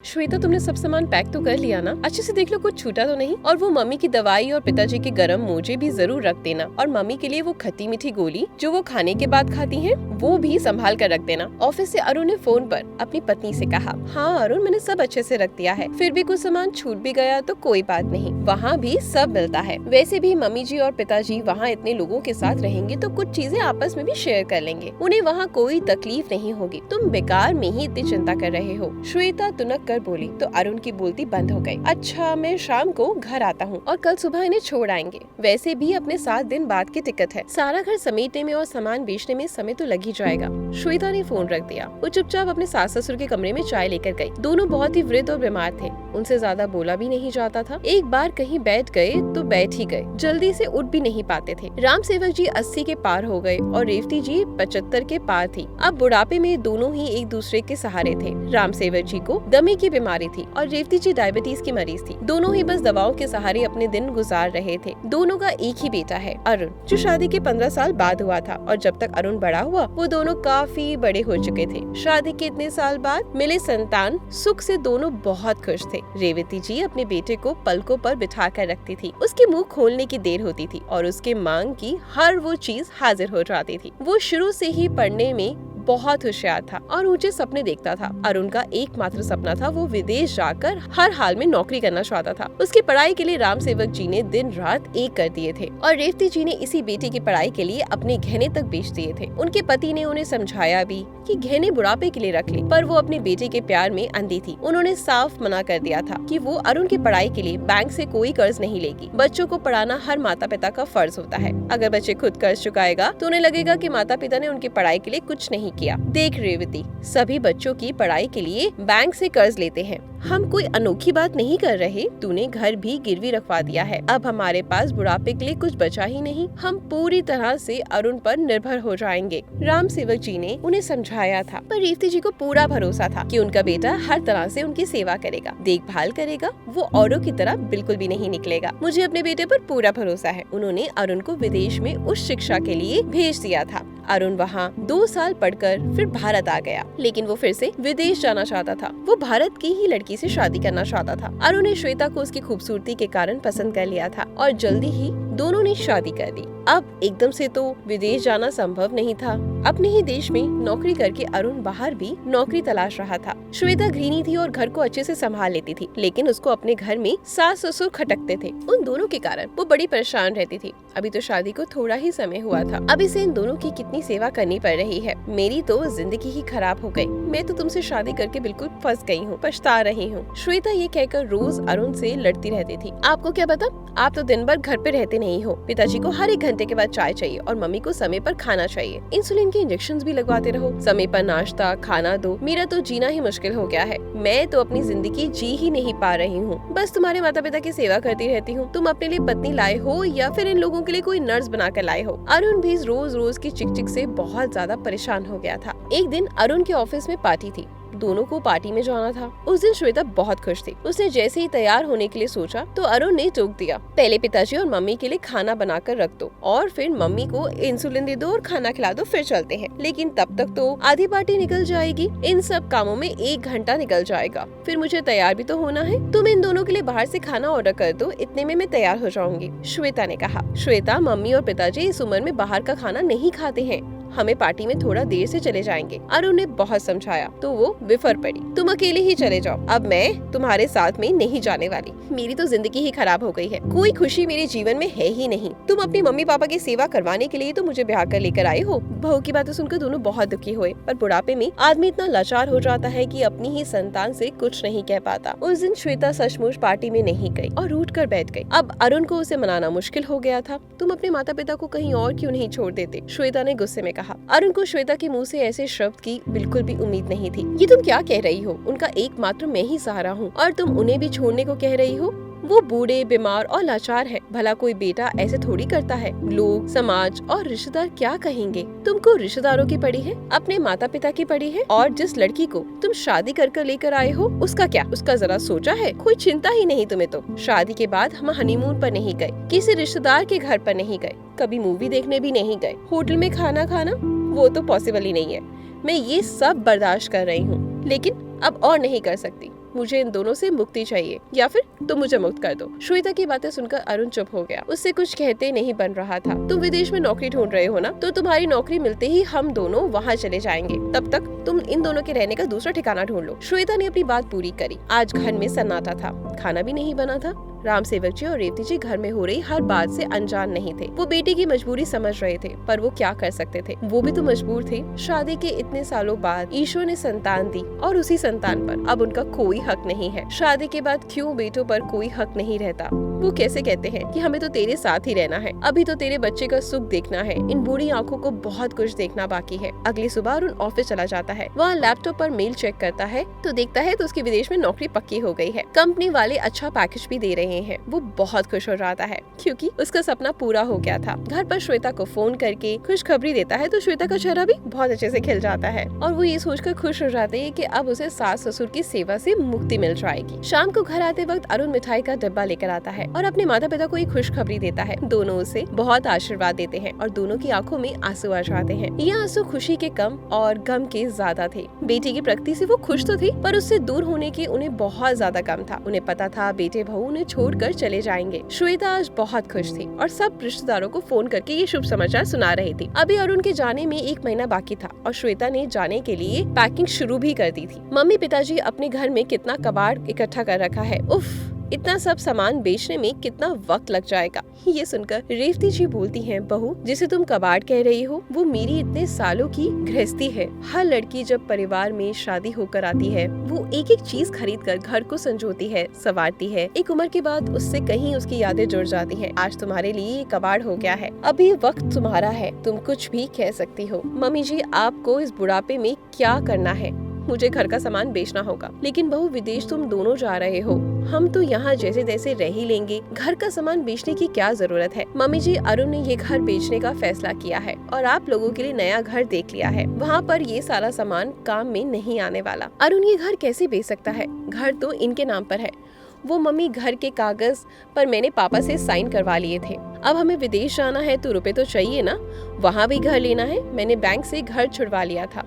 श्वेता, तुमने सब सामान पैक तो कर लिया ना? अच्छे से देख लो कुछ छूटा तो नहीं। और वो मम्मी की दवाई और पिताजी के गरम मोजे भी जरूर रख देना। और मम्मी के लिए वो खट्टी मीठी गोली जो वो खाने के बाद खाती हैं, वो भी संभाल कर रख देना। ऑफिस से अरुण ने फोन पर अपनी पत्नी से कहा, हाँ अरुण, मैंने सब अच्छे से रख दिया है। फिर भी कुछ सामान छूट भी गया तो कोई बात नहीं, वहाँ भी सब मिलता है। वैसे भी मम्मी जी और पिताजी वहाँ इतने लोगों के साथ रहेंगे तो कुछ चीजें आपस में भी शेयर कर लेंगे। उन्हें वहाँ कोई तकलीफ नहीं होगी। तुम बेकार में ही इतनी चिंता कर रहे हो। श्वेता तुनक कर बोली तो अरुण की बोलती बंद हो गई। अच्छा, मैं शाम को घर आता हूँ और कल सुबह इन्हें छोड़ आएंगे। वैसे भी अपने 7 दिन बाद की टिकट है। सारा घर समेटने में और सामान बेचने में समय तो लग ही जाएगा। श्वेता ने फोन रख दिया। वो चुपचाप अपने सास ससुर के कमरे में चाय लेकर गई। दोनों बहुत ही वृद्ध और बीमार थे। उनसे ज्यादा बोला भी नहीं जाता था। एक बार कहीं बैठ गए तो बैठ ही गए, जल्दी से उठ भी नहीं पाते थे। राम सेवक जी 80 के पार हो गए और रेवती जी 75 के पार थी। अब बुढ़ापे में दोनों ही एक दूसरे के सहारे थे। राम सेवक जी को दमे की बीमारी थी और रेवती जी डायबिटीज की मरीज थी। दोनों ही बस दवाओं के सहारे अपने दिन गुजार रहे थे। दोनों का एक ही बेटा है, अरुण, जो शादी के 15 साल बाद हुआ था। और जब तक अरुण बड़ा हुआ वो दोनों काफी बड़े हो चुके थे। शादी के इतने साल बाद मिले संतान सुख से दोनों बहुत खुश थे। रेवती जी अपने बेटे को पलकों पर बिठा कर रखती थी। उसके मुंह खोलने की देर होती थी और उसके मांग की हर वो चीज हाजिर हो जाती थी। वो शुरू से ही पढ़ने में बहुत होशियार था और ऊंचे सपने देखता था। अरुण का एकमात्र सपना था वो विदेश जाकर हर हाल में नौकरी करना चाहता था। उसकी पढ़ाई के लिए राम सेवक जी ने दिन रात एक कर दिए थे और रेवती जी ने इसी बेटे की पढ़ाई के लिए अपने गहने तक बेच दिए थे। उनके पति ने उन्हें समझाया भी कि गहने बुढ़ापे के लिए रख ले, पर वो अपने बेटे के प्यार में अंधी थी। उन्होंने साफ मना कर दिया था कि वो अरुण की पढ़ाई के लिए बैंक से कोई कर्ज नहीं लेगी। बच्चों को पढ़ाना हर माता पिता का फर्ज होता है। अगर बच्चे खुद कर्ज चुकाएगा तो उन्हें लगेगा कि माता पिता ने उनकी पढ़ाई के लिए कुछ नहीं किया। देख रेवती, सभी बच्चों की पढ़ाई के लिए बैंक से कर्ज लेते हैं। हम कोई अनोखी बात नहीं कर रहे। तूने घर भी गिरवी रखवा दिया है। अब हमारे पास बुढ़ापे के लिए कुछ बचा ही नहीं। हम पूरी तरह से अरुण पर निर्भर हो जाएंगे। राम सेवक जी ने उन्हें समझाया था, पर रेवती जी को पूरा भरोसा था कि उनका बेटा हर तरह से उनकी सेवा करेगा, देखभाल करेगा। वो औरों की तरह बिल्कुल भी नहीं निकलेगा। मुझे अपने बेटे पर पूरा भरोसा है। उन्होंने अरुण को विदेश में उच्च शिक्षा के लिए भेज दिया था। अरुण वहाँ 2 साल पढ़कर फिर भारत आ गया, लेकिन वो फिर से विदेश जाना चाहता था। वो भारत की ही लड़की से शादी करना चाहता था। अरुण ने श्वेता को उसकी खूबसूरती के कारण पसंद कर लिया था और जल्दी ही दोनों ने शादी कर ली। अब एकदम से तो विदेश जाना संभव नहीं था। अपने ही देश में नौकरी करके अरुण बाहर भी नौकरी तलाश रहा था। श्वेता गृहिणी थी और घर को अच्छे से संभाल लेती थी, लेकिन उसको अपने घर में सास ससुर खटकते थे। उन दोनों के कारण वो बड़ी परेशान रहती थी। अभी तो शादी को थोड़ा ही समय हुआ था। अभी से इन दोनों की कितनी सेवा करनी पड़ रही है। मेरी तो जिंदगी ही खराब हो गई। मैं तो तुमसे शादी करके बिल्कुल फंस गई हूँ, पछता रही हूँ। श्वेता ये कहकर रोज अरुण से लड़ती रहती थी। आपको क्या पता, आप तो दिन भर घर पे रहते नहीं हो। पिताजी को हर 1 घंटे के बाद चाय चाहिए और मम्मी को समय पर खाना चाहिए। इंसुलिन के इंजेक्शन भी लगवाते रहो। समय पर नाश्ता खाना दो। मेरा तो जीना ही मुश्किल हो गया है। मैं तो अपनी जिंदगी जी ही नहीं पा रही हूँ। बस तुम्हारे माता पिता की सेवा करती रहती हूँ। तुम अपने लिए पत्नी लाए हो या फिर इन लोगों के लिए कोई नर्स बनाकर लाए हो। अरुण भी रोज रोज की चिक चिक से बहुत ज्यादा परेशान हो गया था। एक दिन अरुण के ऑफिस में पार्टी थी। दोनों को पार्टी में जाना था। उस दिन श्वेता बहुत खुश थी। उसने जैसे ही तैयार होने के लिए सोचा तो अरुण ने टोक दिया, पहले पिताजी और मम्मी के लिए खाना बनाकर रख दो और फिर मम्मी को इंसुलिन दे दो और खाना खिला दो, फिर चलते हैं। लेकिन तब तक तो आधी पार्टी निकल जाएगी। इन सब कामों में 1 घंटा निकल जाएगा। फिर मुझे तैयार भी तो होना है। तुम इन दोनों के लिए बाहर से खाना ऑर्डर कर दो, इतने में मैं तैयार हो जाऊंगी, श्वेता ने कहा। श्वेता, मम्मी और पिताजी इस उम्र में बाहर का खाना नहीं खाते हैं। हमें पार्टी में थोड़ा देर से चले जाएंगे। अरुण ने बहुत समझाया तो वो विफर पड़ी। तुम अकेले ही चले जाओ, अब मैं तुम्हारे साथ में नहीं जाने वाली। मेरी तो जिंदगी ही खराब हो गई है। कोई खुशी मेरे जीवन में है ही नहीं। तुम अपनी मम्मी पापा की सेवा करवाने के लिए तो मुझे ब्याह कर लेकर आए हो। बहू की बातें सुनकर दोनों बहुत दुखी हुए। पर बुढ़ापे में आदमी इतना लाचार हो जाता है कि अपनी ही संतान से कुछ नहीं कह पाता। उस दिन श्वेता सचमुच पार्टी में नहीं गई और रूठ कर बैठ गई। अब अरुण को उसे मनाना मुश्किल हो गया था। तुम अपने माता पिता को कहीं और क्यों नहीं छोड़ देते, श्वेता ने गुस्से में कहा। अरुण को श्वेता के मुंह से ऐसे शब्द की बिल्कुल भी उम्मीद नहीं थी। ये तुम क्या कह रही हो? उनका एकमात्र मैं ही सहारा हूँ और तुम उन्हें भी छोड़ने को कह रही हो? वो बूढ़े बीमार और लाचार है। भला कोई बेटा ऐसे थोड़ी करता है। लोग, समाज और रिश्तेदार क्या कहेंगे? तुमको रिश्तेदारों की पड़ी है, अपने माता पिता की पड़ी है और जिस लड़की को तुम शादी कर लेकर आए हो उसका क्या? उसका जरा सोचा है? कोई चिंता ही नहीं तुम्हें तो। शादी के बाद हम हनीमून पर नहीं गए, किसी रिश्तेदार के घर पर नहीं गए, कभी मूवी देखने भी नहीं गए, होटल में खाना खाना वो तो पॉसिबल ही नहीं है। मैं ये सब बर्दाश्त कर रही हूँ, लेकिन अब और नहीं कर सकती। मुझे इन दोनों से मुक्ति चाहिए या फिर तुम मुझे मुक्त कर दो। श्वेता की बातें सुनकर अरुण चुप हो गया। उससे कुछ कहते नहीं बन रहा था। तुम विदेश में नौकरी ढूंढ रहे हो ना, तो तुम्हारी नौकरी मिलते ही हम दोनों वहाँ चले जाएंगे। तब तक तुम इन दोनों के रहने का दूसरा ठिकाना ढूंढ लो। श्वेता ने अपनी बात पूरी करी। आज घर में सन्नाटा था, खाना भी नहीं बना था। राम सेवक जी और रेवती जी घर में हो रही हर बात से अनजान नहीं थे। वो बेटी की मजबूरी समझ रहे थे, पर वो क्या कर सकते थे। वो भी तो मजबूर थे। शादी के इतने सालों बाद ईश्वर ने संतान दी और उसी संतान पर अब उनका कोई हक नहीं है। शादी के बाद क्यों बेटों पर कोई हक नहीं रहता? वो कैसे कहते हैं कि हमें तो तेरे साथ ही रहना है, अभी तो तेरे बच्चे का सुख देखना है। इन बूढ़ी आंखों को बहुत कुछ देखना बाकी है। अगली सुबह अरुण ऑफिस चला जाता है। वहाँ लैपटॉप पर मेल चेक करता है तो देखता है तो उसकी विदेश में नौकरी पक्की हो गई है। कंपनी वाले अच्छा पैकेज भी दे रहे हैं। वो बहुत खुश हो जाता है क्योंकि उसका सपना पूरा हो गया था। घर पर श्वेता को फोन करके खुशखबरी देता है तो श्वेता का चेहरा भी बहुत अच्छे से खिल जाता है और वो ये सोचकर खुश हो जाते हैं कि अब उसे सास ससुर की सेवा से मुक्ति मिल जाएगी। शाम को घर आते वक्त अरुण मिठाई का डब्बा लेकर आता है और अपने माता पिता को एक खुशखबरी देता है। दोनों उसे बहुत आशीर्वाद देते हैं और दोनों की आंखों में आंसू आ जाते हैं। ये आंसू खुशी के कम और गम के ज्यादा थे। बेटी की प्रगति से वो खुश तो थे, पर उससे दूर होने की उन्हें बहुत ज्यादा गम था। उन्हें पता था बेटे बहू उन्हें छोड़कर चले जाएंगे। श्वेता आज बहुत खुश थी और सब रिश्तेदारों को फोन करके ये शुभ समाचार सुना रही थी। अभी अरुण के जाने में 1 महीना बाकी था और श्वेता ने जाने के लिए पैकिंग शुरू भी कर दी थी। मम्मी पिताजी अपने घर में कितना कबाड़ इकट्ठा कर रखा है। उफ, इतना सब सामान बेचने में कितना वक्त लग जाएगा। ये सुनकर रेवती जी बोलती हैं, बहू जिसे तुम कबाड़ कह रही हो वो मेरी इतने सालों की गृहस्थी है। हर लड़की जब परिवार में शादी होकर आती है वो एक एक चीज खरीद कर घर को संजोती है, संवारती है। एक उम्र के बाद उससे कहीं उसकी यादें जुड़ जाती हैं। आज तुम्हारे लिए ये कबाड़ हो गया है, अभी वक्त तुम्हारा है, तुम कुछ भी कह सकती हो। मम्मी जी आपको इस बुढ़ापे में क्या करना है? मुझे घर का सामान बेचना होगा। लेकिन बहू विदेश तुम दोनों जा रहे हो, हम तो यहाँ जैसे तैसे रह ही लेंगे। घर का सामान बेचने की क्या जरूरत है? मम्मी जी अरुण ने ये घर बेचने का फैसला किया है और आप लोगों के लिए नया घर देख लिया है। वहाँ पर ये सारा सामान काम में नहीं आने वाला। अरुण ये घर कैसे बेच सकता है? घर तो इनके नाम पर है। वो मम्मी घर के कागज पर मैंने पापा से साइन करवा लिए थे। अब हमें विदेश जाना है तो रुपए तो चाहिए ना, वहाँ भी घर लेना है। मैंने बैंक से घर छुड़वा लिया था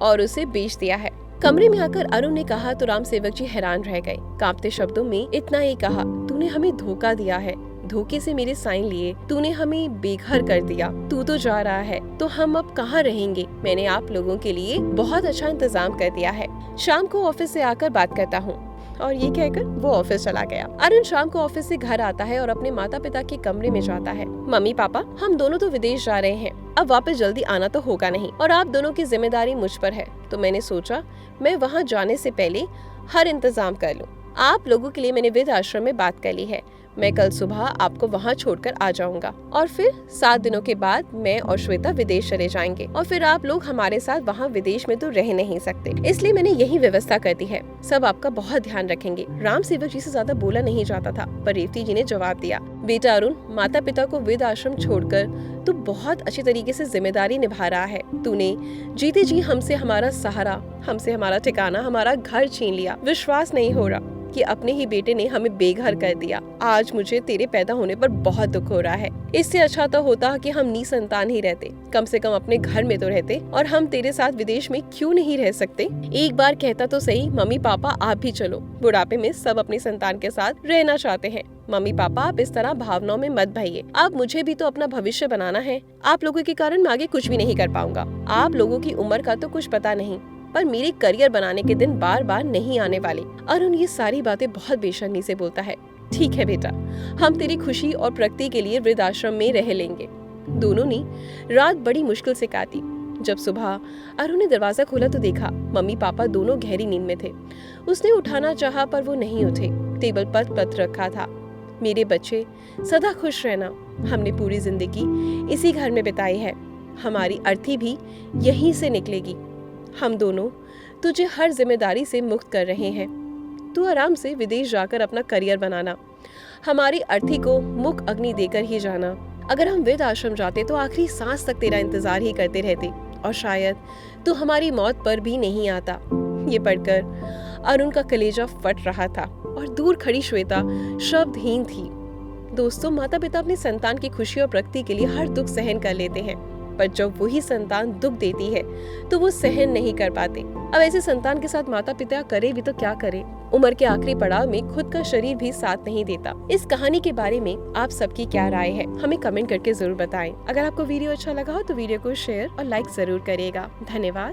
और उसे बेच दिया है। कमरे में आकर अरुण ने कहा तो राम सेवक जी हैरान रह गए। कांपते शब्दों में इतना ही कहा, तूने हमें धोखा दिया है, धोखे से मेरे साइन लिए, तूने हमें बेघर कर दिया। तू तो जा रहा है तो हम अब कहाँ रहेंगे? मैंने आप लोगों के लिए बहुत अच्छा इंतजाम कर दिया है। शाम को ऑफिस से आकर बात करता हूँ। और ये कहकर वो ऑफिस चला गया। अरुण शाम को ऑफिस से घर आता है और अपने माता पिता के कमरे में जाता है। मम्मी पापा हम दोनों तो विदेश जा रहे हैं, अब वापस जल्दी आना तो होगा नहीं और आप दोनों की जिम्मेदारी मुझ पर है, तो मैंने सोचा मैं वहाँ जाने से पहले हर इंतजाम कर लूँ। आप लोगों के लिए मैंने वृद्ध आश्रम में बात कर ली है। मैं कल सुबह आपको वहाँ छोड़कर आ जाऊंगा और फिर 7 दिनों के बाद मैं और श्वेता विदेश चले जाएंगे और फिर आप लोग हमारे साथ वहाँ विदेश में तो रह नहीं सकते, इसलिए मैंने यही व्यवस्था कर दी है। सब आपका बहुत ध्यान रखेंगे। राम सेवक जी से ज्यादा बोला नहीं जाता था, पर रेवती जी ने जवाब दिया, बेटा अरुण माता पिता को वृद्ध आश्रम छोड़कर तू बहुत अच्छी तरीके से जिम्मेदारी निभा रहा है। तूने जीते जी हमसे हमारा सहारा, हमसे हमारा ठिकाना, हमारा घर छीन लिया। विश्वास नहीं हो रहा कि अपने ही बेटे ने हमें बेघर कर दिया। आज मुझे तेरे पैदा होने पर बहुत दुख हो रहा है। इससे अच्छा तो होता कि हम निसंतान ही रहते, कम से कम अपने घर में तो रहते। और हम तेरे साथ विदेश में क्यों नहीं रह सकते? एक बार कहता तो सही, मम्मी पापा आप भी चलो। बुढ़ापे में सब अपनी संतान के साथ रहना चाहते हैं। मम्मी पापा आप इस तरह भावनाओं में मत भइए। आप मुझे भी तो अपना भविष्य बनाना है। आप लोगों के कारण मैं आगे कुछ भी नहीं कर पाऊंगा। आप लोगों की उम्र का तो कुछ पता नहीं, पर मेरे करियर बनाने के दिन बार बार नहीं आने वाले। अरुण ये सारी बातें बहुत बेशर्मी से बोलता है। ठीक है बेटा, हम तेरी खुशी और प्रगति के लिए वृद्धाश्रम में रह लेंगे। दोनों ने रात बड़ी मुश्किल से काटी। जब सुबह अरुण ने दरवाजा खोला तो देखा मम्मी पापा दोनों गहरी नींद में थे। उसने उठाना चाहा पर वो नहीं उठे। टेबल पर पत्र रखा था, मेरे बच्चे सदा खुश रहना। हमने पूरी जिंदगी इसी घर में बिताई है, हमारी अर्थी भी यहीं से निकलेगी। हम दोनों तुझे हर जिम्मेदारी से मुक्त कर रहे हैं। तू आराम से विदेश जाकर अपना करियर बनाना। हमारी अर्थी को मुख अग्नि देकर ही जाना। अगर हम वृद्ध आश्रम जाते तो आखिरी सांस तक तेरा इंतजार ही करते रहते और शायद तू हमारी मौत पर भी नहीं आता। ये पढ़कर अरुण का कलेजा फट रहा था और दूर खड़ी श्वेता शब्दहीन थी। दोस्तों, माता पिता अपनी संतान की खुशी और प्रगति के लिए हर दुख सहन कर लेते हैं, पर जब वही संतान दुख देती है तो वो सहन नहीं कर पाते। अब ऐसे संतान के साथ माता पिता करे भी तो क्या करे। उम्र के आखिरी पड़ाव में खुद का शरीर भी साथ नहीं देता। इस कहानी के बारे में आप सबकी क्या राय है, हमें कमेंट करके जरूर बताएं। अगर आपको वीडियो अच्छा लगा हो तो वीडियो को शेयर और लाइक जरूर करिएगा। धन्यवाद।